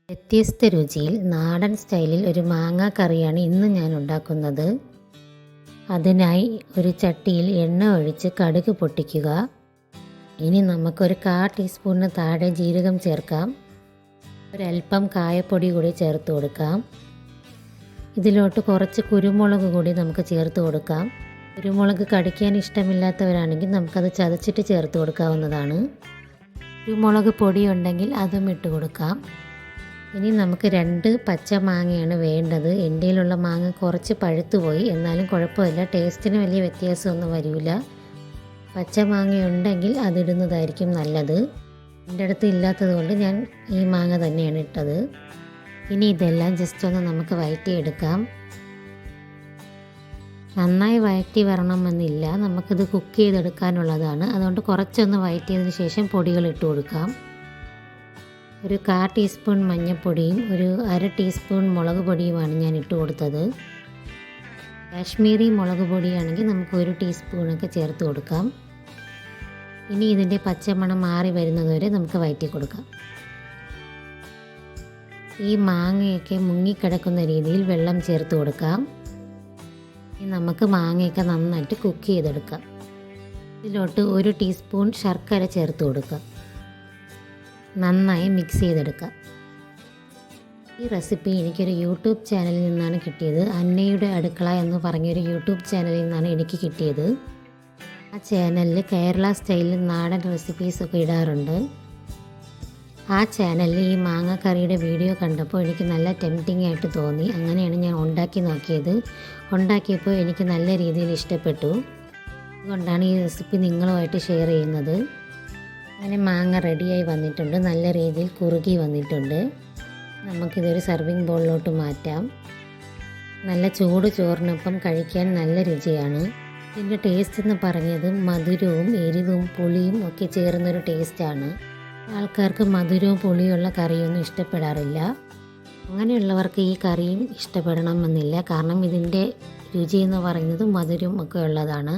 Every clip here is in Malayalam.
വ്യത്യസ്ത രുചിയിൽ നാടൻ സ്റ്റൈലിൽ ഒരു മാങ്ങാ കറിയാണ് ഇന്ന് ഞാൻ ഉണ്ടാക്കുന്നത്. അതിനായി ഒരു ചട്ടിയിൽ എണ്ണ ഒഴിച്ച് കടുക് പൊട്ടിക്കുക. ഇനി നമുക്കൊരു 1/4 ടീസ്പൂണിന് താഴെ ജീരകം ചേർക്കാം. ഒരൽപ്പം കായപ്പൊടി കൂടി ചേർത്ത് കൊടുക്കാം. ഇതിലോട്ട് കുറച്ച് കുരുമുളക് കൂടി നമുക്ക് ചേർത്ത് കൊടുക്കാം. കുരുമുളക് കടിക്കാൻ ഇഷ്ടമില്ലാത്തവരാണെങ്കിൽ നമുക്കത് ചതച്ചിട്ട് ചേർത്ത് കൊടുക്കാവുന്നതാണ്. കുരുമുളക് പൊടി ഉണ്ടെങ്കിൽ അതും ഇട്ട് കൊടുക്കാം. ഇനി നമുക്ക് 2 പച്ച മാങ്ങയാണ് വേണ്ടത്. എൻ്റെ കയ്യിലുള്ള മാങ്ങ കുറച്ച് പഴുത്തുപോയി, എന്നാലും കുഴപ്പമില്ല, ടേസ്റ്റിന് വലിയ വ്യത്യാസമൊന്നും വരില്ല. പച്ച മാങ്ങ ഉണ്ടെങ്കിൽ അതിടുന്നതായിരിക്കും നല്ലത്. എൻ്റെ അടുത്ത് ഇല്ലാത്തത് കൊണ്ട് ഞാൻ ഈ മാങ്ങ തന്നെയാണ് ഇട്ടത്. ഇനി ഇതെല്ലാം ജസ്റ്റ് ഒന്ന് നമുക്ക് വഴറ്റിയെടുക്കാം. നന്നായി വഴറ്റി വരണമെന്നില്ല, നമുക്കിത് കുക്ക് ചെയ്തെടുക്കാനുള്ളതാണ്. അതുകൊണ്ട് കുറച്ചൊന്ന് വഴറ്റിയതിന് ശേഷം പൊടികൾ ഇട്ട് കൊടുക്കാം. ഒരു 1/4 ടീസ്പൂൺ മഞ്ഞൾപ്പൊടിയും ഒരു 1/2 ടീസ്പൂൺ മുളക് പൊടിയുമാണ് ഞാൻ ഇട്ട് കൊടുത്തത്. കാശ്മീരി മുളക് പൊടിയാണെങ്കിൽ നമുക്ക് 1 ടീസ്പൂണൊക്കെ ചേർത്ത് കൊടുക്കാം. ഇനി ഇതിൻ്റെ പച്ചമണം മാറി വരുന്നതുവരെ നമുക്ക് വഴറ്റി കൊടുക്കാം. ഈ മാങ്ങയൊക്കെ മുങ്ങിക്കിടക്കുന്ന രീതിയിൽ വെള്ളം ചേർത്ത് കൊടുക്കാം. ഇനി നമുക്ക് മാങ്ങയൊക്കെ നന്നായിട്ട് കുക്ക് ചെയ്തെടുക്കാം. ഇതിലോട്ട് 1 ടീസ്പൂൺ ശർക്കര ചേർത്ത് കൊടുക്കാം. നന്നായി മിക്സ് ചെയ്തെടുക്കാം. ഈ റെസിപ്പി എനിക്കൊരു യൂട്യൂബ് ചാനലിൽ നിന്നാണ് കിട്ടിയത്. അന്നയുടെ അടുക്കള എന്ന് പറഞ്ഞൊരു യൂട്യൂബ് ചാനലിൽ നിന്നാണ് എനിക്ക് കിട്ടിയത്. ആ ചാനലിൽ കേരള സ്റ്റൈലിൽ നാടൻ റെസിപ്പീസൊക്കെ ഇടാറുണ്ട്. ആ ചാനലിൽ ഈ മാങ്ങാക്കറിയുടെ വീഡിയോ കണ്ടപ്പോൾ എനിക്ക് നല്ല ടെംപ്റ്റിംഗ് ആയിട്ട് തോന്നി. അങ്ങനെയാണ് ഞാൻ ഉണ്ടാക്കി നോക്കിയത്. ഉണ്ടാക്കിയപ്പോൾ എനിക്ക് നല്ല രീതിയിൽ ഇഷ്ടപ്പെട്ടു. അതുകൊണ്ടാണ് ഈ റെസിപ്പി നിങ്ങളുമായിട്ട് ഷെയർ ചെയ്യുന്നത്. അങ്ങനെ മാങ്ങ റെഡിയായി വന്നിട്ടുണ്ട്. നല്ല രീതിയിൽ കുറുകി വന്നിട്ടുണ്ട്. നമുക്കിതൊരു സർവിങ് ബൗളിലോട്ട് മാറ്റാം. നല്ല ചൂട് ചോറിനൊപ്പം കഴിക്കാൻ നല്ല രുചിയാണ്. ഇതിൻ്റെ ടേസ്റ്റ് എന്ന് പറഞ്ഞത് മധുരവും എരിവും പുളിയും ഒക്കെ ചേർന്നൊരു ടേസ്റ്റാണ്. ആൾക്കാർക്ക് മധുരവും പുളിയുള്ള കറിയൊന്നും ഇഷ്ടപ്പെടാറില്ല. അങ്ങനെയുള്ളവർക്ക് ഈ കറിയും ഇഷ്ടപ്പെടണമെന്നില്ല. കാരണം ഇതിൻ്റെ രുചി എന്ന് പറയുന്നത് മധുരവും ഒക്കെ ഉള്ളതാണ്.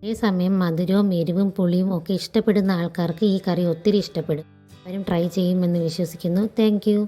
അതേസമയം മധുരവും എരിവും പുളിയും ഒക്കെ ഇഷ്ടപ്പെടുന്ന ആൾക്കാർക്ക് ഈ കറി ഒത്തിരി ഇഷ്ടപ്പെടും. അവരും ട്രൈ ചെയ്യുമെന്ന് വിശ്വസിക്കുന്നു. Thank you.